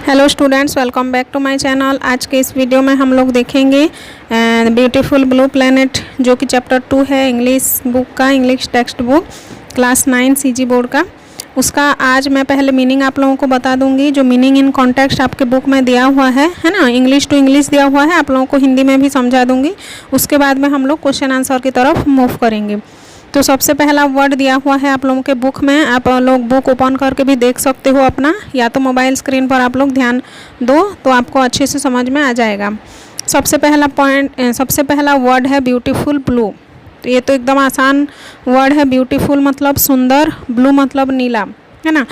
Hello students, welcome back to my channel. आज के इस वीडियो में हम लोग देखेंगे ब्यूटीफुल ब्लू प्लैनेट, जो कि चैप्टर 2 है इंग्लिश बुक का, English text book class 9 CG board का। उसका आज मैं पहले मीनिंग आप लोगों को बता दूंगी। जो मीनिंग इन कॉन्टेक्स्ट आपके बुक में दिया हुआ है ना, इंग्लिश टू इंग्लिश दिया हुआ है, आप लोगों को हिंदी में भी समझा दूंगी। उसके बाद में हम लोग क्वेश्चन आंसर की तरफ मूव करेंगे। तो सबसे पहला वर्ड दिया हुआ है आप लोगों के बुक में, आप लोग बुक ओपन करके भी देख सकते हो अपना, या तो मोबाइल स्क्रीन पर आप लोग ध्यान दो तो आपको अच्छे से समझ में आ जाएगा। सबसे पहला वर्ड है ब्यूटीफुल ब्लू। तो ये तो एकदम आसान वर्ड है। ब्यूटीफुल मतलब सुंदर, ब्लू मतलब नीला, है ना।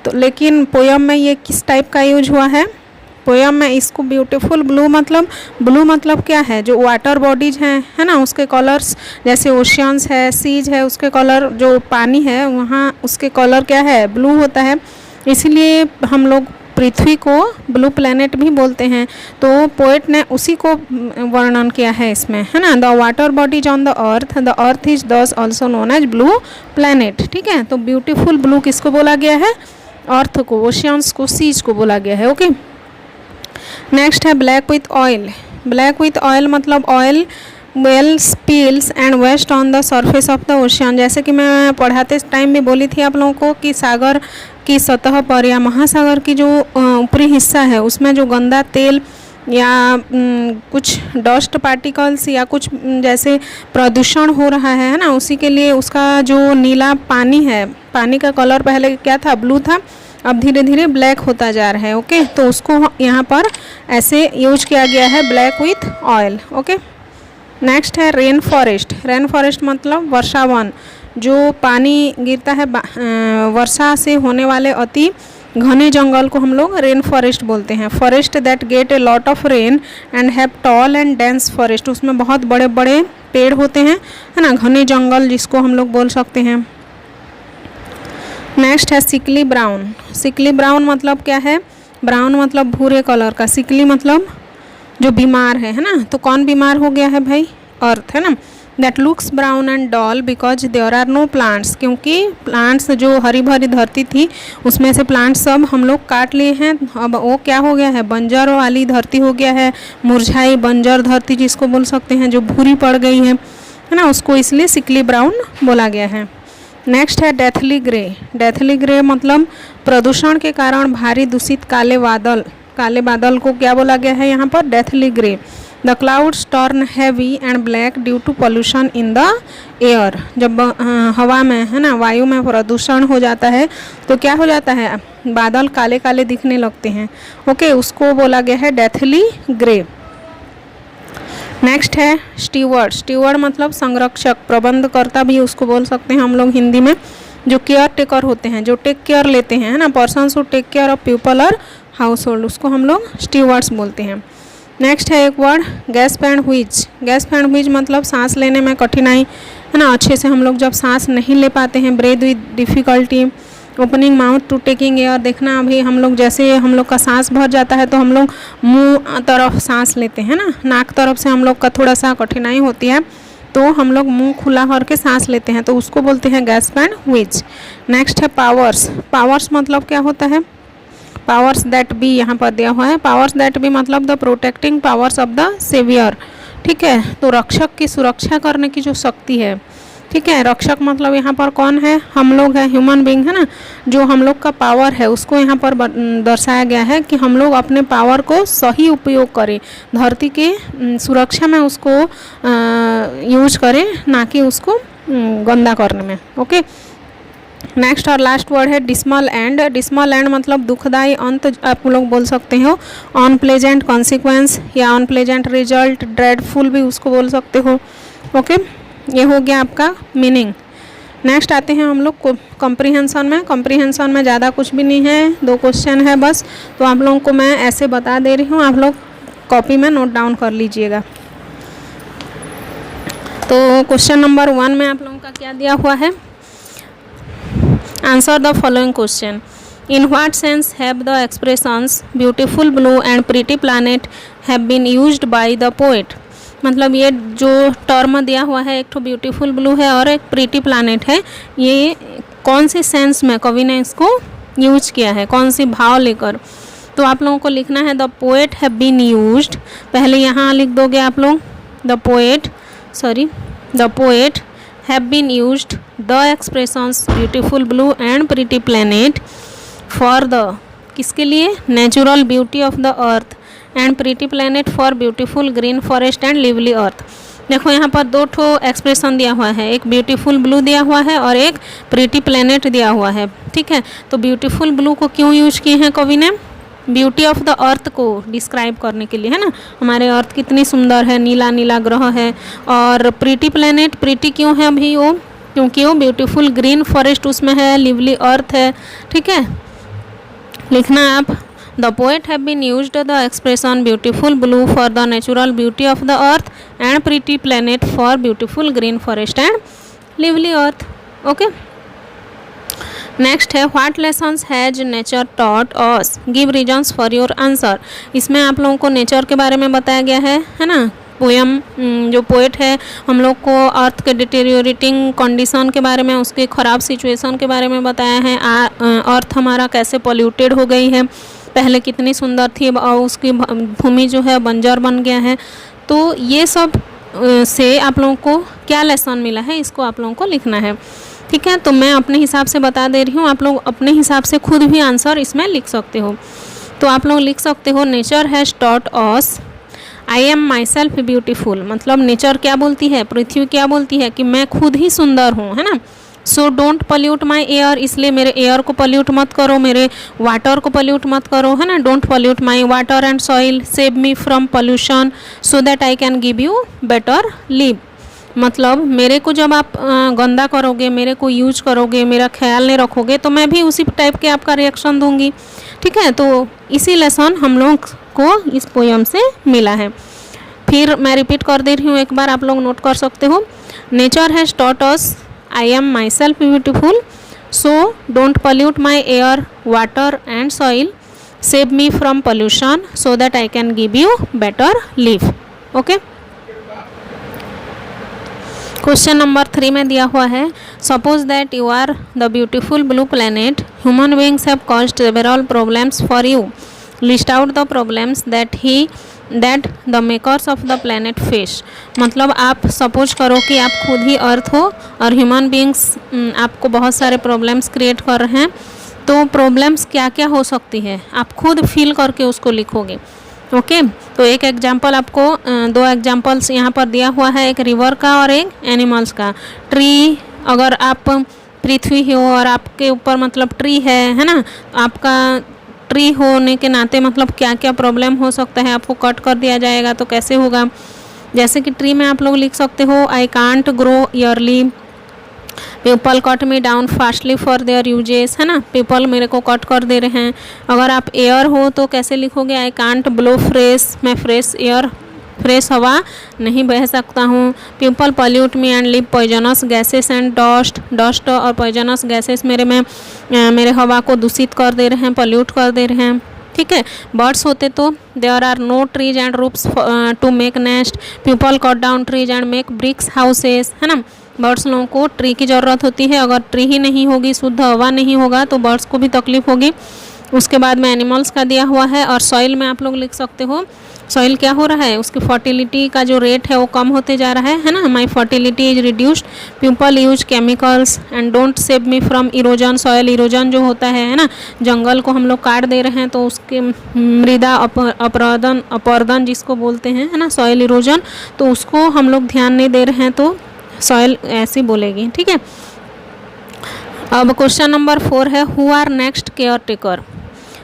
तो लेकिन पोयम में ये किस टाइप का यूज हुआ है? पोयम में इसको ब्यूटीफुल ब्लू मतलब क्या है? जो वाटर बॉडीज हैं, है ना, उसके कलर्स, जैसे ओशियंस है, सीज है, उसके कलर, जो पानी है वहाँ उसके कलर क्या है? ब्लू होता है। इसीलिए हम लोग पृथ्वी को ब्लू प्लैनेट भी बोलते हैं। तो पोएट ने उसी को वर्णन किया है इसमें, है ना। The water bodies on the earth is thus also known as blue planet. ठीक है, तो ब्यूटीफुल ब्लू किसको बोला गया है? अर्थ को, ओशियंस को, सीज को बोला गया है। ओके, नेक्स्ट है black with oil. Black with oil मतलब oil well spills and waste on the surface of the ocean. जैसे कि मैं पढ़ाते टाइम भी बोली थी आप लोगों को कि सागर की सतह पर या महासागर की जो ऊपरी हिस्सा है उसमें जो गंदा तेल या कुछ डस्ट पार्टिकल्स या कुछ जैसे प्रदूषण हो रहा है ना, उसी के लिए उसका जो नीला पानी है, पानी का कलर पहले क्या था? ब्लू था, अब धीरे धीरे ब्लैक होता जा रहा है। ओके, तो उसको यहाँ पर ऐसे यूज किया गया है, black with oil. Okay, next है रेन फॉरेस्ट। रेन फॉरेस्ट मतलब वर्षावन, जो पानी गिरता है वर्षा से होने वाले अति घने जंगल को हम लोग रेन फॉरेस्ट बोलते हैं। Forest that get a lot of rain and have tall and dense forest, उसमें बहुत बड़े बड़े पेड़ होते हैं, है ना, घने जंगल जिसको हम लोग बोल सकते हैं। नेक्स्ट है सिकली ब्राउन। सिकली ब्राउन मतलब क्या है? ब्राउन मतलब भूरे कलर का, सिकली मतलब जो बीमार है ना। तो कौन बीमार हो गया है भाई? अर्थ, है ना। That looks brown and dull because there are no plants, क्योंकि प्लांट्स जो हरी भरी धरती थी उसमें से प्लांट्स सब हम लोग काट लिए हैं। अब वो क्या हो गया है? बंजर वाली धरती हो गया है, मुरझाई बंजर धरती जिसको बोल सकते हैं, जो भूरी पड़ गई है ना, उसको इसलिए सिकली ब्राउन बोला गया है। नेक्स्ट है डेथली ग्रे। डेथली ग्रे मतलब प्रदूषण के कारण भारी दूषित काले बादल। काले बादल को क्या बोला गया है यहाँ पर? Deathly grey. The clouds turn heavy and black due to pollution in the air. जब हवा में, है ना, वायु में प्रदूषण हो जाता है तो क्या हो जाता है? बादल काले काले दिखने लगते हैं। ओके, उसको बोला गया है डेथली ग्रे। नेक्स्ट है स्टीवर्ड। स्टीवर्ड मतलब संरक्षक, प्रबंधकर्ता भी उसको बोल सकते हैं हम लोग हिंदी में। जो केयर टेकर होते हैं, जो टेक केयर लेते हैं, है ना, persons who take care of people और हाउस होल्ड, उसको हम लोग स्टीवर्ड्स बोलते हैं। नेक्स्ट है एक word gasp and wheeze. Gasp and wheeze मतलब सांस लेने में कठिनाई, है ना, अच्छे से हम लोग जब सांस नहीं ले पाते हैं, breath with difficulty, opening mouth to taking air. देखना अभी हम लोग जैसे हम लोग का सांस भर जाता है तो हम लोग मुंह तरफ सांस लेते हैं ना, नाक तरफ से हम लोग का थोड़ा सा कठिनाई होती है तो हम लोग मुंह खुला करके सांस लेते हैं, तो उसको बोलते हैं गैस्प एंड व्हीज। नेक्स्ट है पावर्स। पावर्स मतलब क्या होता है? पावर्स दैट बी यहाँ पर दिया हुआ है। पावर्स दैट बी मतलब the protecting powers of the saviour. ठीक है, तो रक्षक की सुरक्षा करने की जो शक्ति है। ठीक है, रक्षक मतलब यहाँ पर कौन है? हम लोग हैं, ह्यूमन बीइंग, है ना। जो हम लोग का पावर है उसको यहाँ पर दर्शाया गया है कि हम लोग अपने पावर को सही उपयोग करें, धरती के सुरक्षा में उसको यूज करें, ना कि उसको गंदा करने में। ओके, नेक्स्ट और लास्ट वर्ड है डिस्मल एंड। डिस्मल एंड मतलब दुखदाई अंत आप लोग बोल सकते हो, अनप्लेजेंट कॉन्सिक्वेंस या अनप्लेजेंट रिजल्ट, ड्रेडफुल भी उसको बोल सकते हो। ओके, ये हो गया आपका मीनिंग। नेक्स्ट आते हैं हम लोग कॉम्प्रिहेंशन में। कॉम्प्रिहेंशन में ज़्यादा कुछ भी नहीं है, 2 क्वेश्चन है बस, तो आप लोगों को मैं ऐसे बता दे रही हूँ, आप लोग कॉपी में नोट डाउन कर लीजिएगा। तो क्वेश्चन नंबर 1 में आप लोगों का क्या दिया हुआ है? Answer the following question. In what sense have the expressions beautiful blue and pretty planet have been used by the poet? मतलब ये जो टर्म दिया हुआ है, एक तो ब्यूटीफुल ब्लू है और एक प्रीटी प्लैनेट है, ये कौन से सेंस में कवि ने इसको यूज किया है, कौन सी भाव लेकर। तो आप लोगों को लिखना है the poet have been used, पहले यहाँ लिख दोगे आप लोग the poet have been used the expressions beautiful blue and pretty planet for the, किसके लिए, natural beauty of the earth and pretty planet for beautiful green forest and lively earth. देखो यहाँ पर दो ठो एक्सप्रेशन दिया हुआ है, एक ब्यूटीफुल ब्लू दिया हुआ है और एक प्रीटी प्लैनेट दिया हुआ है, ठीक है। तो ब्यूटीफुल ब्लू को क्यों यूज किए हैं कवि ने, ब्यूटी ऑफ द अर्थ को डिस्क्राइब करने के लिए, है ना, हमारे अर्थ कितनी सुंदर है, नीला नीला ग्रह है। और प्रीटी प्लैनेट, प्रीटी क्यों है अभी वो, क्योंकि वो ब्यूटीफुल ग्रीन फॉरेस्ट उसमें है, लिवली अर्थ है, ठीक है। लिखना है आप the poet have been used the expression beautiful blue for the natural beauty of the earth and pretty planet for beautiful green forest and lively earth. Okay, next है what lessons has nature taught us, give reasons for your answer. इसमें आप लोगों को nature के बारे में बताया गया है ना। पोयम जो पोएट है हम लोग को अर्थ के डिटेरियोरेटिंग कंडीशन के बारे में, उसके ख़राब सिचुएशन के बारे में बताया है। अर्थ हमारा कैसे पॉल्यूटेड हो गई है, पहले कितनी सुंदर थी और उसकी भूमि जो है बंजर बन गया है। तो ये सब से आप लोगों को क्या लेसन मिला है, इसको आप लोगों को लिखना है, ठीक है। तो मैं अपने हिसाब से बता दे रही हूँ, आप लोग अपने हिसाब से खुद भी आंसर इसमें लिख सकते हो। तो आप लोग लिख सकते हो nature has taught us I am myself beautiful, मतलब नेचर क्या बोलती है, पृथ्वी क्या बोलती है कि मैं खुद ही सुंदर हूँ, है ना। सो डोंट पल्यूट माई एयर, इसलिए मेरे एयर को पल्यूट मत करो, मेरे वाटर को पल्यूट मत करो, है ना। Don't pollute my water and soil, save me from pollution so that I can give you better live. मतलब मेरे को जब आप गंदा करोगे, मेरे को यूज करोगे, मेरा ख्याल नहीं रखोगे, तो मैं भी उसी टाइप के आपका रिएक्शन दूंगी, ठीक है। तो इसी लेसन हम लोग को इस पोयम से मिला है। फिर मैं रिपीट कर दे रही हूँ, एक बार आप लोग नोट कर सकते हो। Nature has taught us I am myself beautiful, so don't pollute my air water and soil, save me from pollution so that I can give you better live. Okay, question number 3 में दिया हुआ है suppose that you are the beautiful blue planet, human beings have caused several problems for you, list out the problems that the makers of the planet face. मतलब आप suppose करो कि आप खुद ही अर्थ हो और ह्यूमन बीइंग्स आपको बहुत सारे प्रॉब्लम्स क्रिएट कर रहे हैं। तो प्रॉब्लम्स क्या क्या हो सकती है आप खुद फील करके उसको लिखोगे। ओके, तो एक एग्जाम्पल आपको, दो एग्जाम्पल्स यहाँ पर दिया हुआ है, एक रिवर का और एक एनिमल्स का। ट्री, अगर आप पृथ्वी हो और आपके ऊपर मतलब ट्री है ना, आपका ट्री होने के नाते मतलब क्या क्या प्रॉब्लम हो सकता है, आपको कट कर दिया जाएगा तो कैसे होगा। जैसे कि ट्री में आप लोग लिख सकते हो I can't grow yearly, people cut me down fastly for their uses, है ना, पीपल मेरे को कट कर दे रहे हैं। अगर आप एयर हो तो कैसे लिखोगे, आई कांट ब्लो फ्रेश, मैं फ्रेश एयर, फ्रेश हवा नहीं बह सकता हूँ। People pollute me and live poisonous gases and dust और पॉइजनस गैसेस मेरे हवा को दूषित कर दे रहे हैं, पॉल्यूट कर दे रहे हैं, ठीक है। बर्ड्स होते तो there are no trees and roofs to make nest, people cut down trees and make bricks houses, है ना। बर्ड्स लोगों को ट्री की ज़रूरत होती है, अगर ट्री ही नहीं होगी, शुद्ध हवा नहीं होगा तो बर्ड्स को भी तकलीफ होगी। उसके बाद में एनिमल्स का दिया हुआ है। और सॉइल में आप लोग लिख सकते हो सॉइल क्या हो रहा है, उसकी फर्टिलिटी का जो रेट है वो कम होते जा रहा है ना। My fertility is reduced, people use chemicals and don't save me from erosion, soil erosion जो होता है ना, जंगल को हम लोग काट दे रहे हैं तो उसके मृदा अपरदन जिसको बोलते हैं, है ना, सॉइल इरोजन, तो उसको हम लोग ध्यान नहीं दे रहे हैं तो सॉइल ऐसी बोलेगी, ठीक है। अब क्वेश्चन नंबर 4 है who are next care taker.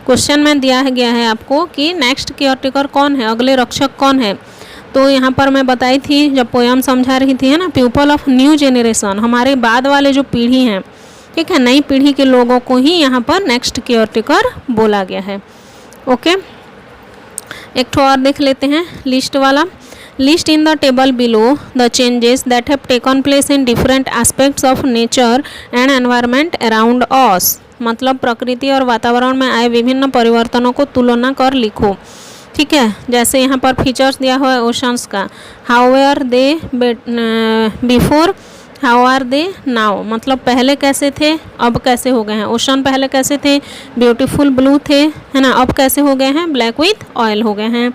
Question में दिया गया है आपको कि नेक्स्ट केयर टेकर कौन है, अगले रक्षक कौन है। तो यहाँ पर मैं बताई थी जब पोयम समझा रही थी, है ना, पीपल ऑफ न्यू जेनरेशन, हमारे बाद वाले जो पीढ़ी हैं, ठीक है, नई पीढ़ी के लोगों को ही यहाँ पर नेक्स्ट केयर टेकर बोला गया है। ओके, एक ठो और देख लेते हैं लिस्ट वाला। List in the table below the changes that have taken place in different aspects of nature and environment around us। मतलब प्रकृति और वातावरण में आए विभिन्न परिवर्तनों को तुलना कर लिखो। ठीक है, जैसे यहाँ पर फीचर्स दिया हुआ है ओशंस का, how are they before, how are they now, मतलब पहले कैसे थे अब कैसे हो गए हैं। ओशन पहले कैसे थे, ब्यूटीफुल ब्लू थे, है ना, अब कैसे हो गए हैं, ब्लैक विथ ऑयल हो गए हैं।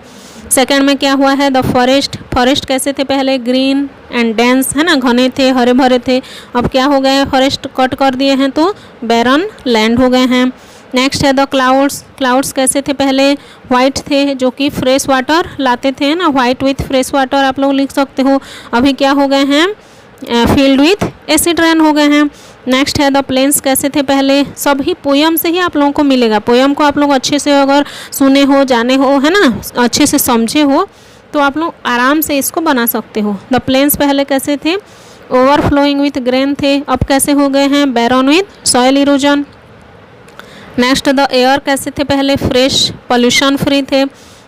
सेकंड में क्या हुआ है, द फॉरेस्ट, फॉरेस्ट कैसे थे पहले, ग्रीन एंड डेंस, है ना, घने थे, हरे भरे थे, अब क्या हो गए, फॉरेस्ट कट कर दिए हैं तो बैरन लैंड हो गए हैं। नेक्स्ट है द क्लाउड्स, क्लाउड्स कैसे थे पहले, वाइट थे जो कि फ्रेश वाटर लाते थे ना, वाइट विथ फ्रेश वाटर आप लोग लिख सकते हो, अभी क्या हो गए हैं, फील्ड विथ एसिड रेन हो गए हैं। नेक्स्ट है द प्लेन्स कैसे थे पहले, सभी पोयम से ही आप लोगों को मिलेगा, पोयम को आप लोग अच्छे से अगर सुने हो, जाने हो, है ना, अच्छे से समझे हो तो आप लोग आराम से इसको बना सकते हो। द प्लेन्स पहले कैसे थे, ओवरफ्लोइंग विथ ग्रेन थे, अब कैसे हो गए हैं, barren with soil erosion. Next the air कैसे थे पहले, फ्रेश पॉल्यूशन फ्री थे,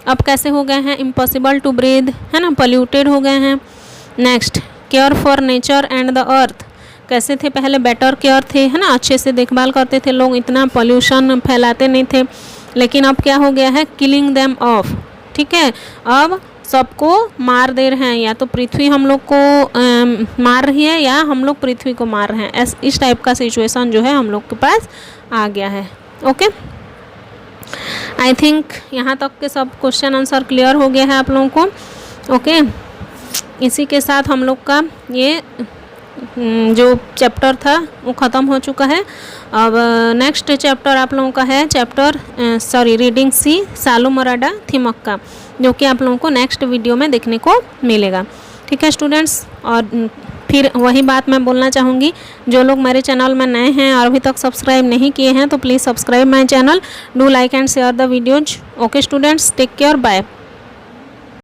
अब कैसे हो गए हैं, इम्पॉसिबल टू ब्रीथ, है ना, पॉल्यूटेड हो गए हैं। Next care for nature and the earth, कैसे थे पहले, बेटर केयर थे, है ना, अच्छे से देखभाल करते थे लोग, इतना पॉल्यूशन फैलाते नहीं थे। लेकिन अब क्या हो गया है, किलिंग देम ऑफ, ठीक है, अब सबको मार दे रहे हैं, या तो पृथ्वी हम लोग को मार रही है या हम लोग पृथ्वी को मार रहे हैं, इस टाइप का सिचुएशन जो है हम लोग के पास आ गया है। ओके, आई थिंक यहाँ तक के सब क्वेश्चन आंसर क्लियर हो गया है आप लोगों को। ओके, इसी के साथ हम लोग का ये जो चैप्टर था वो ख़त्म हो चुका है। अब नेक्स्ट चैप्टर आप लोगों का है चैप्टर रीडिंग सी सालुमराडा थिमक्का, जो कि आप लोगों को नेक्स्ट वीडियो में देखने को मिलेगा। ठीक है स्टूडेंट्स, और फिर वही बात मैं बोलना चाहूँगी, जो लोग मेरे चैनल में नए हैं और अभी तक सब्सक्राइब नहीं किए हैं तो please subscribe my channel, do like and share the videos. Okay students, take care, bye.